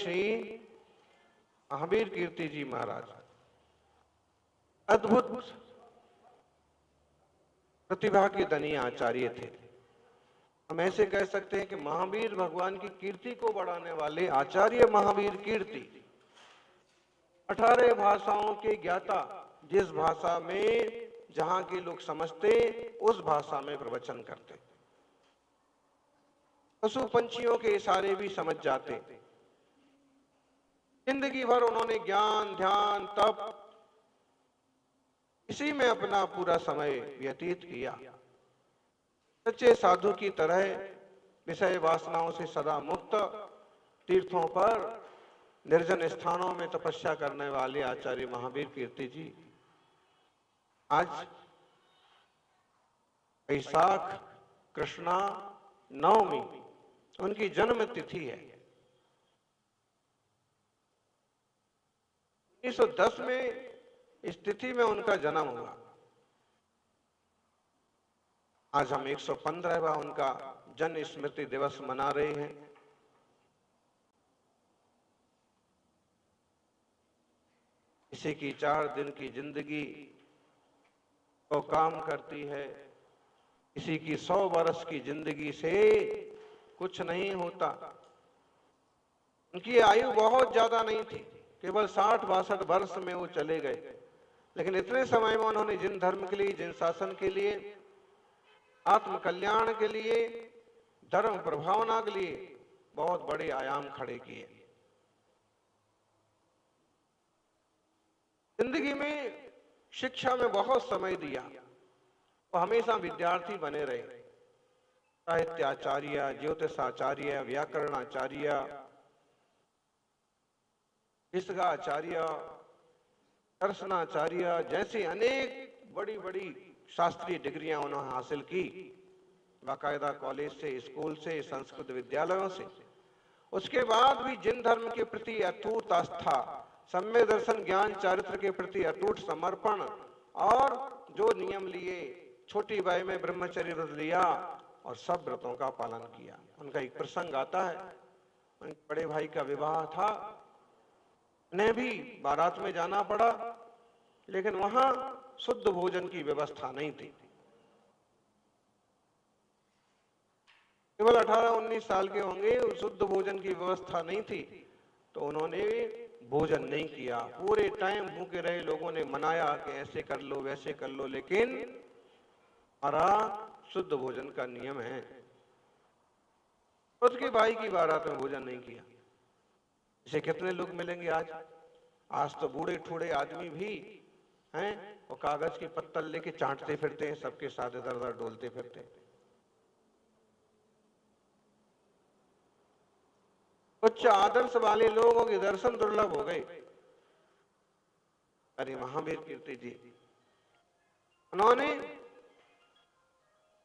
श्री महावीर कीर्ति जी महाराज अद्भुत प्रतिभा के धनी आचार्य थे। हम ऐसे कह सकते हैं कि महावीर भगवान की कीर्ति को बढ़ाने वाले आचार्य महावीर कीर्ति। 18 भाषाओं के ज्ञाता, जिस भाषा में जहां के लोग समझते उस भाषा में प्रवचन करते, पशु पंछियों के इशारे भी समझ जाते। जिंदगी भर उन्होंने ज्ञान, ध्यान, तप इसी में अपना पूरा समय व्यतीत किया। सच्चे साधु की तरह विषय वासनाओं से सदा मुक्त, तीर्थों पर निर्जन स्थानों में तपस्या करने वाले आचार्य महावीर कीर्ति जी आज वैशाख कृष्णा नवमी उनकी जन्म तिथि है। 1910 में इस तिथि में उनका जन्म हुआ। आज हम 115वां उनका जन्म स्मृति दिवस मना रहे हैं। किसी की 4 दिन की जिंदगी तो काम करती है, किसी की 100 वर्ष की जिंदगी से कुछ नहीं होता। उनकी आयु बहुत ज्यादा नहीं थी, केवल 60-62 वर्ष में वो चले गए। लेकिन इतने समय में उन्होंने जिन धर्म के लिए, जिन शासन के लिए, आत्म कल्याण के लिए, धर्म प्रभावना के लिए बहुत बड़े आयाम खड़े किए। जिंदगी में शिक्षा में बहुत समय दिया। वो हमेशा विद्यार्थी बने रहे। साहित्याचार्य, ज्योतिषाचार्य, व्याकरणाचार्य, इसगाचार्य, दर्शनाचार्य जैसी अनेक बड़ी बड़ी शास्त्रीय डिग्रियां उन्होंने हासिल की। बाकायदा कॉलेज से, स्कूल से, संस्कृत विद्यालयों से। उसके बाद भी जिन धर्म के प्रति अटूट आस्था, सम्यक दर्शन, ज्ञान, चारित्र के प्रति अटूट समर्पण और जो नियम लिए, छोटी वय में ब्रह्मचर्य व्रत लिया और सब व्रतों का पालन किया। उनका एक प्रसंग आता है, उनके बड़े भाई का विवाह था, उन्हें भी बारात में जाना पड़ा, लेकिन वहां शुद्ध भोजन की व्यवस्था नहीं थी। केवल 18-19 साल के होंगे, शुद्ध भोजन की व्यवस्था नहीं थी, तो उन्होंने भोजन नहीं किया। पूरे टाइम भूखे रहे। लोगों ने मनाया कि ऐसे कर लो, वैसे कर लो, लेकिन हमारा शुद्ध भोजन का नियम है। उसके भाई की बारात में भोजन नहीं किया। इसे कितने लोग मिलेंगे आज? आज तो बूढ़े ठूढ़े आदमी भी हैं, वो कागज की पत्तल लेके चाटते फिरते हैं, सबके साथ इधर उधर डोलते फिरते हैं। उच्च आदर्श वाले लोगों के दर्शन दुर्लभ हो गए। अरे महावीर कीर्ति जी, उन्होंने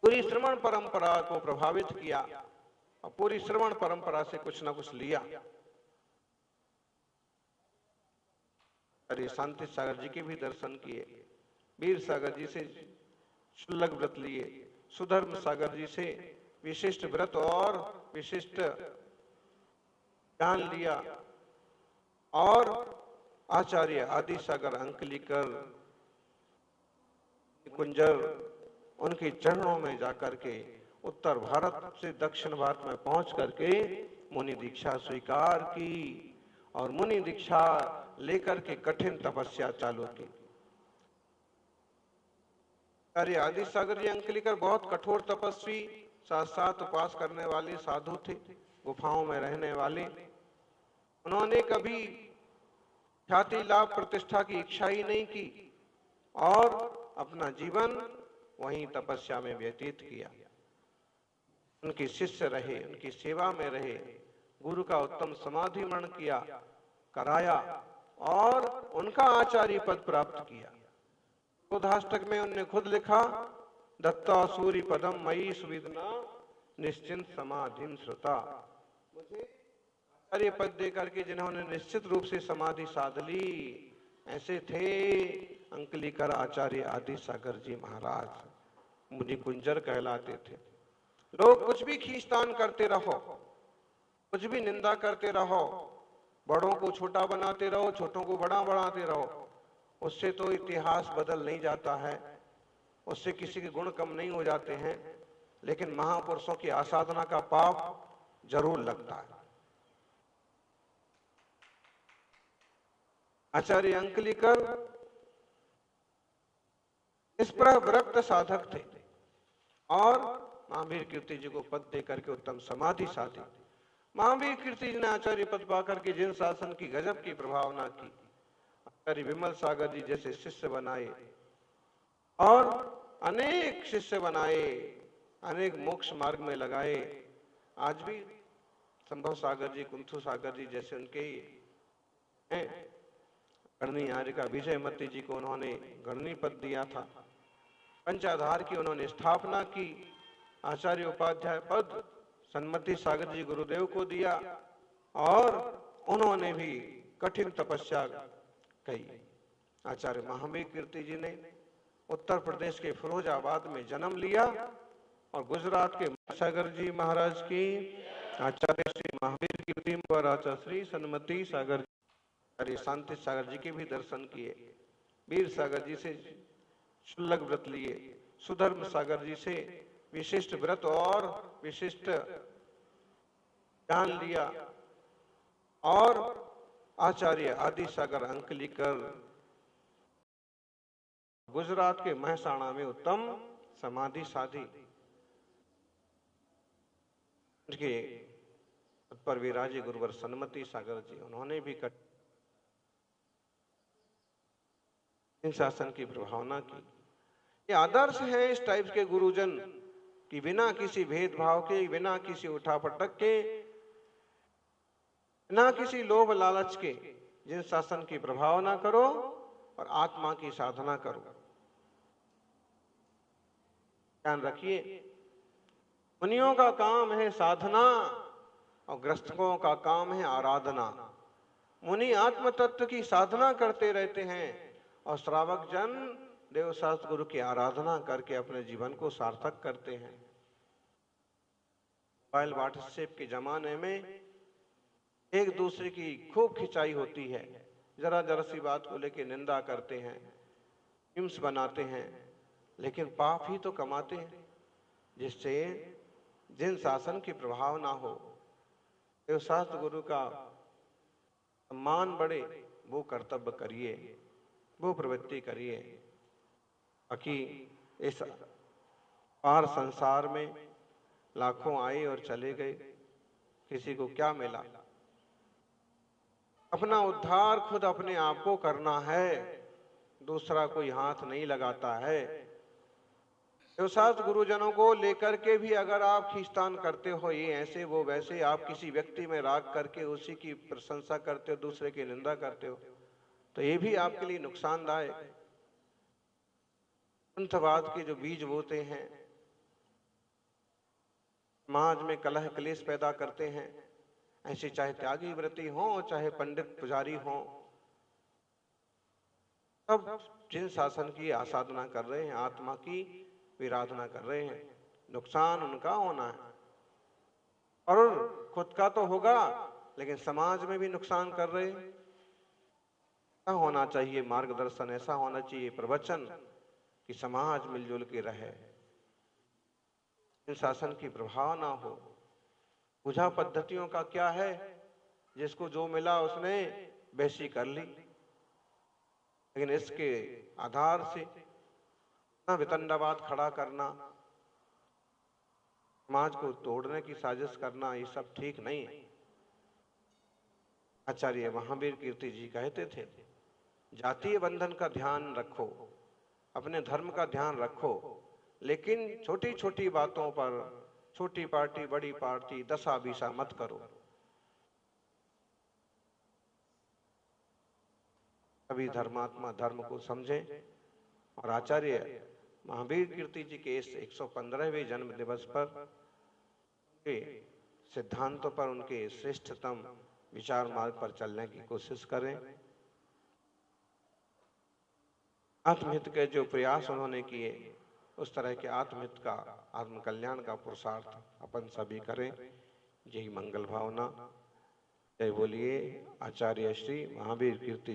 पूरी श्रवण परंपरा को प्रभावित किया और पूरी श्रवण परंपरा से कुछ ना कुछ लिया। अरे शांति सागर जी के भी दर्शन किए, वीर सागर जी से शुल्लक व्रत लिए, सुधर्म सागर जी से विशिष्ट व्रत और विशिष्ट ज्ञान लिया, और आचार्य आदि सागर, अंकलिकर, कुंजर, उनके चरणों में जाकर के उत्तर भारत से दक्षिण भारत में पहुंच करके मुनि दीक्षा स्वीकार की और मुनि दीक्षा लेकर के कठिन तपस्या चालू की। अरे आदि सागर जी अंकलिकर बहुत कठोर तपस्वी, साथ साथ उपास करने वाले साधु थे, गुफाओं में रहने वाले। उन्होंने कभी ख्याति, लाभ, प्रतिष्ठा की इच्छा ही नहीं की और अपना जीवन वहीं तपस्या में व्यतीत किया। उनके शिष्य रहे, उनकी सेवा में रहे, गुरु का उत्तम समाधि मरण किया, कराया और उनका आचार्य पद प्राप्त किया। बोधाष्टक में उन्होंने खुद लिखा, दत्ता सूर्य पदम मयि सुविदना निश्चिंत समाधिम श्रुता। मुझे आचार्य पद दे करके जिन्होंने निश्चित रूप से समाधि साध ली, ऐसे थे अंकलिकर आचार्य आदि सागर जी महाराज। मुनि कुंजर कहलाते थे। लोग कुछ भी खींचतान करते रहो, कुछ भी निंदा करते रहो, बड़ों को छोटा बनाते रहो, छोटों को बड़ा बनाते रहो, उससे तो इतिहास बदल नहीं जाता है, उससे किसी के गुण कम नहीं हो जाते हैं, लेकिन महापुरुषों की आसाधना का पाप जरूर लगता है। आचार्य अंकलिकर इस पर विरक्त साधक थे और महावीर कीर्ति जी को पद दे करके उत्तम समाधि साधी। महावीर कीर्ति जी ने आचार्य पद पाकर के जिन शासन की गजब की प्रभावना की, आचार्य विमल सागर जी जैसे शिष्य बनाए और अनेक शिष्य बनाए, अनेक मोक्ष मार्ग में लगाए। आज भी संभव सागर जी, कुंथु सागर जी जैसे उनके हैं। गणनी आर्य का विजयमती जी को उन्होंने गणनी पद दिया था। पंचाधार की उन्होंने स्थापना की। आचार्य उपाध्याय पद सन्मति सागर जी गुरुदेव को दिया और उन्होंने भी कठिन तपस्या की। आचार्य महावीर कीर्ति जी ने उत्तर प्रदेश के फिरोजाबाद में जन्म लिया और गुजरात के सागर जी महाराज की, आचार्य श्री महावीर कीर्ति और आचार्य श्री सन्मति सागर, आचार्य शांति सागर जी के भी दर्शन किए। वीर सागर जी से शुल्लक व्रत लिए, सुधर्म सागर जी से विशिष्ट व्रत और विशिष्ट ज्ञान लिया और आचार्य आदि सागर अंकलिकर गुजरात के महसाणा में उत्तम समाधि साधी। के पर विराजे गुरुवर सन्मति सागर जी, उन्होंने भी शासन की प्रभावना की। ये आदर्श है इस टाइप के गुरुजन कि बिना किसी भेदभाव के, बिना किसी उठापटक के, बिना किसी लोभ लालच के जिन शासन की प्रभावना करो और आत्मा की साधना करो। ध्यान रखिए, मुनियों का काम है साधना और गृहस्थों का काम है आराधना। मुनि आत्म तत्व की साधना करते रहते हैं और श्रावक जन देवशास्त्र गुरु की आराधना करके अपने जीवन को सार्थक करते हैं। मोबाइल व्हाट्सएप के जमाने में एक दूसरे की खूब खिंचाई होती है, जरा जरा सी बात को लेकर निंदा करते हैं, मीम्स बनाते हैं, लेकिन पाप ही तो कमाते हैं। जिससे जिन शासन की प्रभाव ना हो, देवशास्त्र गुरु का सम्मान बढ़े, वो कर्तव्य करिए, वो प्रवृत्ति करिए। बाकी इस पार संसार में लाखों आए और चले गए, किसी को क्या मिला? अपना उद्धार खुद अपने आप को करना है, दूसरा कोई हाथ नहीं लगाता है। देवशास्त्र गुरुजनों को लेकर के भी अगर आप खींचतान करते हो, ये ऐसे वो वैसे, आप किसी व्यक्ति में राग करके उसी की प्रशंसा करते हो, दूसरे की निंदा करते हो, तो ये भी आपके लिए नुकसानदायक। पंथवाद के जो बीज बोते हैं, समाज में कलह क्लेश पैदा करते हैं, ऐसे चाहे त्यागी व्रती हो, चाहे पंडित पुजारी हो, सब जिन शासन की आसाधना कर रहे हैं, आत्मा की विराधना कर रहे हैं, नुकसान उनका होना है और खुद का तो होगा, लेकिन समाज में भी नुकसान कर रहे हैं। ऐसा होना चाहिए मार्गदर्शन, ऐसा होना चाहिए प्रवचन कि समाज मिलजुल के रहे, इन शासन की प्रभाव ना हो। पूजा पद्धतियों का क्या है, जिसको जो मिला उसने वैसी कर ली, लेकिन इसके आधार से वितंडवाद खड़ा करना, समाज को तोड़ने की साजिश करना, ये सब ठीक नहीं है। आचार्य महावीर कीर्ति जी कहते थे, जातीय बंधन का ध्यान रखो, अपने धर्म का ध्यान रखो, लेकिन छोटी छोटी बातों पर छोटी पार्टी बड़ी पार्टी दशा बीसा मत करो। सभी धर्मात्मा धर्म को समझें और आचार्य महावीर कीर्ति जी के इस 115वें जन्म दिवस पर उनके सिद्धांतों पर, उनके श्रेष्ठतम विचार मार्ग पर चलने की कोशिश करें। आत्महित के जो प्रयास उन्होंने किए, उस तरह के आत्महित का, आत्म कल्याण का पुरुषार्थ अपन सभी करें। यही मंगल भावना। जय बोलिए आचार्य श्री महावीर कीर्ति